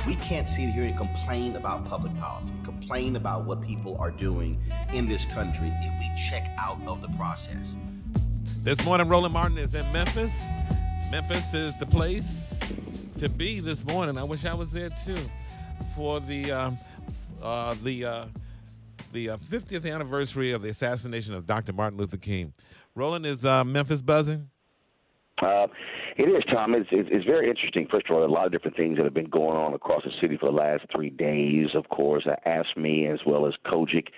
We can't sit here and complain about public policy, complain about what people are doing in this country if we check out of the process. This morning, Roland Martin is in Memphis. Memphis is the place to be this morning. I wish I was there too for the 50th anniversary of the assassination of Dr. Martin Luther King. Roland, is Memphis buzzing? It is, Tom. It's very interesting. First of all, a lot of different things that have been going on across the city for the last 3 days. Of course, AFSCME as well as Kojic,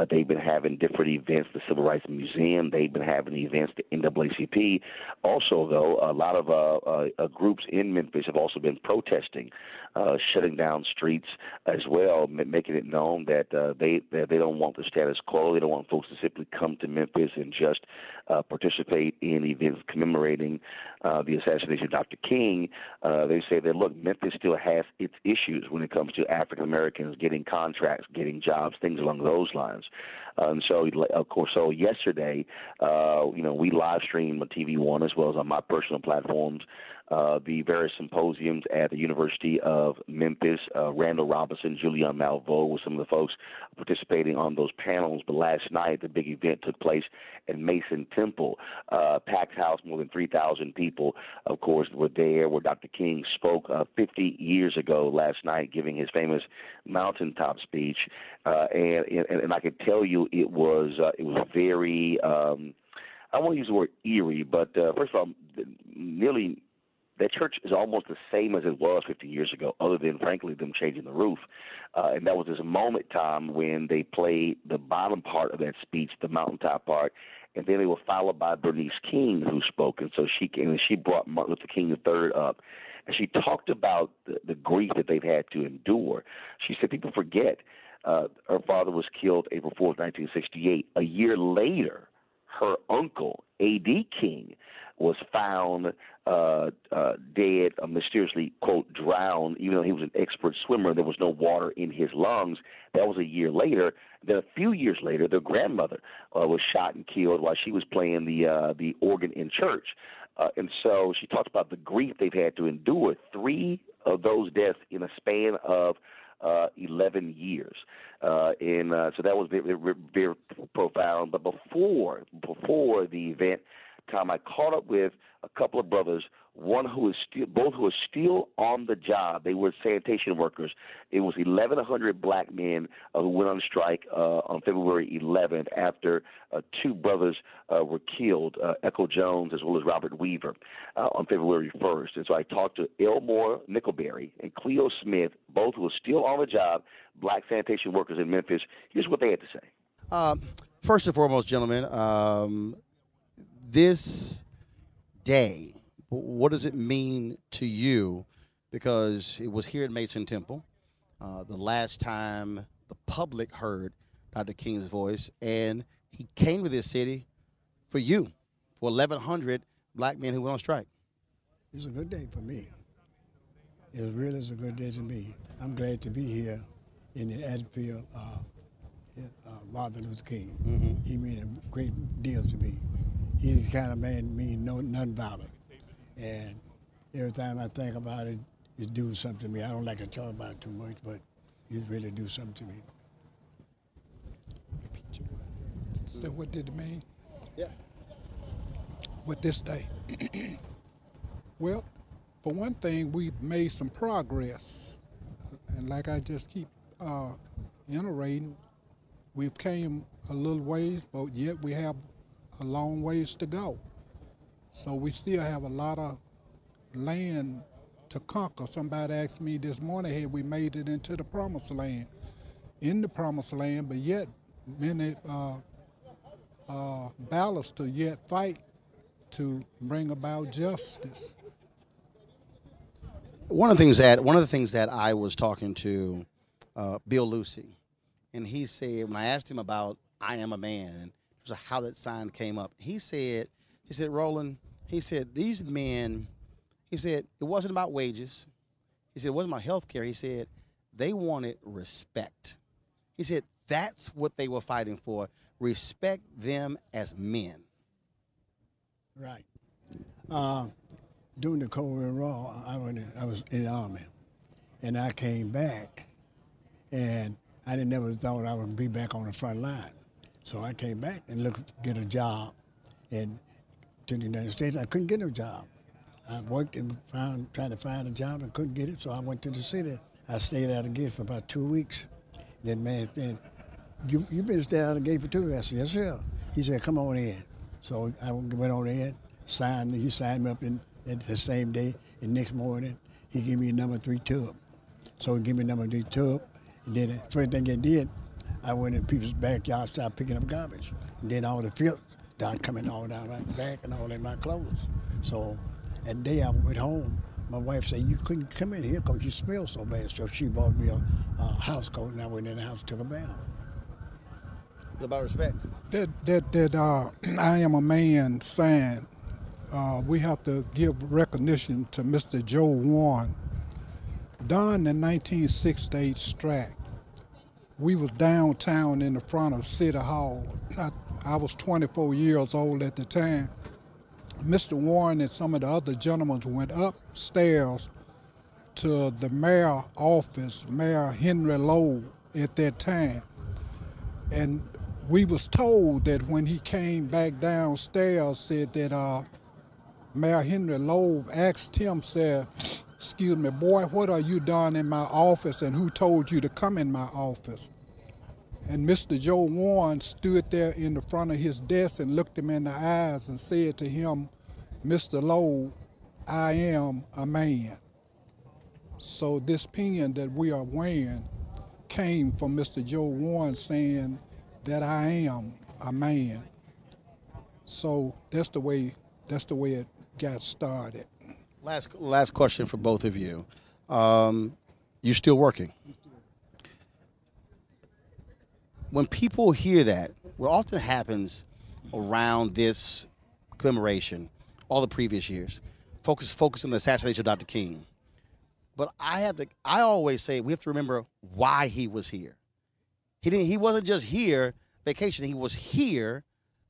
they've been having different events. The Civil Rights Museum, they've been having events. The NAACP. Also, though, a lot of groups in Memphis have also been protesting, shutting down streets as well, making it known that they don't want the status quo. They don't want folks to simply come to Memphis and just participate in events commemorating the assassination of Dr. King. They say that, look, Memphis still has its issues when it comes to African Americans getting contracts, getting jobs, things along those lines. And so, of course, so yesterday, we live streamed on TV One as well as on my personal platforms the various symposiums at the University of Memphis. Randall Robinson, Julian Malveaux were some of the folks participating on those panels. But last night, the big event took place at Mason Temple. Packed house, more than 3,000 people, of course, were there where Dr. King spoke 50 years ago last night, giving his famous mountaintop speech. And I can tell you it was very, I won't use the word eerie, but first of all, nearly that church is almost the same as it was 50 years ago, other than, frankly, them changing the roof. And that was this moment, Tom, when they played the bottom part of that speech, the mountaintop part, and then they were followed by Bernice King, who spoke. And so she came and she brought Martin Luther King III up. And she talked about the grief that they've had to endure. She said people forget her father was killed April 4th, 1968. A year later, her uncle, A.D. King, was found dead, mysteriously, quote, drowned, even though he was an expert swimmer. There was no water in his lungs. That was a year later. Then a few years later, their grandmother was shot and killed while she was playing the organ in church. And so she talked about the grief they've had to endure. 3 of those deaths in a span of 11 years. So that was very, very, very profound. But before the event, Tom, I caught up with a couple of brothers, both who are still on the job. They were sanitation workers. It was 1,100 black men who went on strike on February 11th after 2 brothers were killed, Echo Jones as well as Robert Weaver, on February 1st. And so I talked to Elmore, Nickleberry, and Cleo Smith, both who are still on the job, black sanitation workers in Memphis. Here's what they had to say. First and foremost, gentlemen, this day, what does it mean to you? Because it was here at Mason Temple, the last time the public heard Dr. King's voice, and he came to this city for you, for 1,100 black men who went on strike. It's a good day for me. It really is a good day to me. I'm glad to be here in the atmosphere of Martin Luther King. Mm-hmm. He meant a great deal to me. He's the kind of man that means nonviolent. And every time I think about it, it do something to me. I don't like to talk about it too much, but it really do something to me. So what did it mean? Yeah. With this day? Well, for one thing, we've made some progress. And like I just keep iterating, we've came a little ways, but yet we have a long ways to go. So we still have a lot of land to conquer. Somebody asked me this morning, had we made it into the promised land? In the promised land, but yet many battles to yet fight to bring about justice. One of the things that I was talking to Bill Lucy, and he said, when I asked him about I Am a Man, and how that sign came up, he said, Roland, he said, these men, he said, it wasn't about wages. He said, it wasn't about health care. He said, they wanted respect. He said, that's what they were fighting for, respect them as men. Right. During the Cold War, I was in the Army. and I came back, and I didn't never thought I would be back on the front line. So I came back and looked to get a job, and to the United States, I couldn't get a job. I worked and tried to find a job and couldn't get it, so I went to the city. I stayed out of the gate for about 2 weeks. Then man said, you been staying out of the gate for 2 weeks? I said, yes, sir. He said, come on in. So I went on in, he signed me up at the same day, and next morning, he gave me a number 3 tub. So he gave me a number 3 tub, and then the first thing they did, I went in people's backyard, started picking up garbage. And then all the filth started coming all down my back and all in my clothes. So that day I went home, my wife said, you couldn't come in here because you smell so bad. So she bought me a house coat, and I went in the house and took a bath. It's about respect. That I am a man sign, we have to give recognition to Mr. Joe Warren. During the 1968 strike, we was downtown in the front of City Hall. I was 24 years old at the time. Mr. Warren and some of the other gentlemen went upstairs to the mayor's office, Mayor Henry Lowe at that time. And we was told that when he came back downstairs, said that Mayor Henry Lowe asked him, said, excuse me, boy, what are you doing in my office and who told you to come in my office? And Mr. Joe Warren stood there in the front of his desk and looked him in the eyes and said to him, Mr. Lowe, I am a man. So this pin that we are wearing came from Mr. Joe Warren saying that I am a man. So that's the way it got started. Last question for both of you. You're still working. When people hear that, what often happens around this commemoration, all the previous years, focus on the assassination of Dr. King. But I always say we have to remember why he was here. He wasn't just here vacation. He was here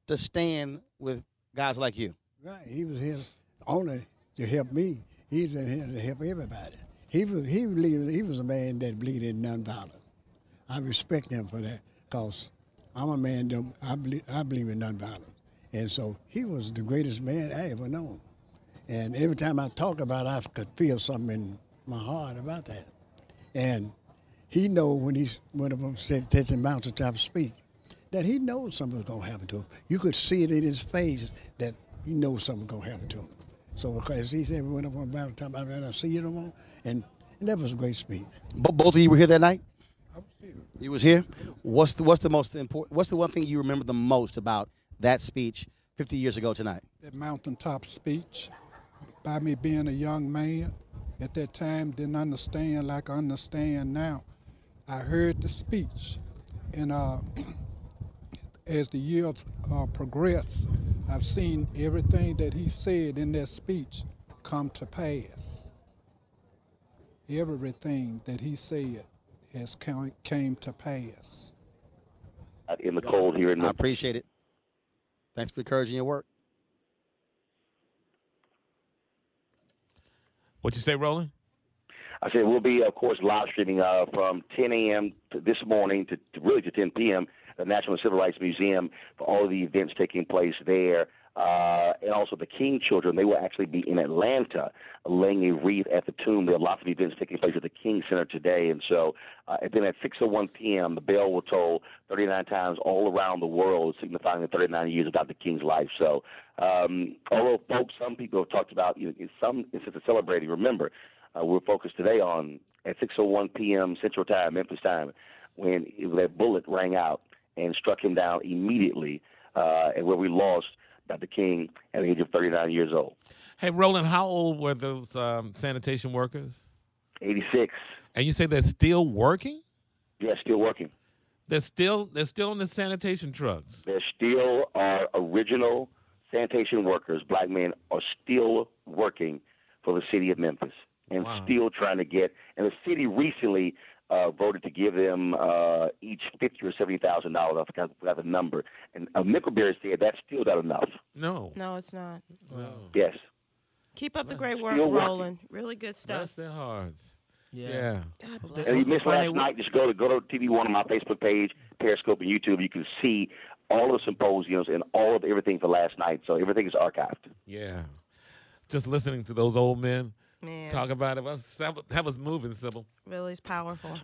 to stand with guys like you. Right. He was here only to help me. He was here to help everybody. He was a man that believed in nonviolence. I respect him for that because I'm a man I believe in nonviolence. And so he was the greatest man I ever known. And every time I talk about it, I could feel something in my heart about that. And he know when one of them said, touch the mountaintop speak, that he knows something's going to happen to him. You could see it in his face that he knows something's going to happen to him. So because he said, we went up on the mountaintop, I see you no more. And that was a great speech. Both of you were here that night? I was here. You was here? What's the most important? What's the one thing you remember the most about that speech 50 years ago tonight? That mountaintop speech, by me being a young man at that time, didn't understand like I understand now. I heard the speech, and as the years progress, I've seen everything that he said in that speech come to pass. Everything that he said has came to pass. In the cold here in I appreciate it. Thanks for encouraging your work. What you say, Roland? I said we'll be, of course, live streaming from 10 a.m. this morning to 10 p.m. the National Civil Rights Museum for all of the events taking place there. And also the King children, they will actually be in Atlanta laying a wreath at the tomb. There are lots of events taking place at the King Center today. And so and then at 6:01 p.m., the bell will toll 39 times all around the world, signifying the 39 years of Dr. King's life. So although folks, some people have talked about, in some instances celebrating, remember, we're focused today on at 6:01 p.m. Central Time, Memphis time, when that bullet rang out and struck him down immediately, and where we lost Dr. King at the age of 39 years old. Hey, Roland, how old were those sanitation workers? 86. And you say they're still working? Yeah, still working. They're still on the sanitation trucks. There still are original sanitation workers, black men, are still working for the city of Memphis and still trying to get. And the city recently voted to give them each $50,000 or $70,000. I forgot the number. And Nickleberry said that's still not enough. No, it's not. No. Yes. Keep up the great work, Roland. Really good stuff. Bless their hearts. Yeah. God bless. And you missed Find last night, just go to TV1 on my Facebook page, Periscope, and YouTube. You can see all of the symposiums and all of everything for last night. So everything is archived. Yeah. Just listening to those old men Man. talk about it. That was moving, Sybil. Really is powerful.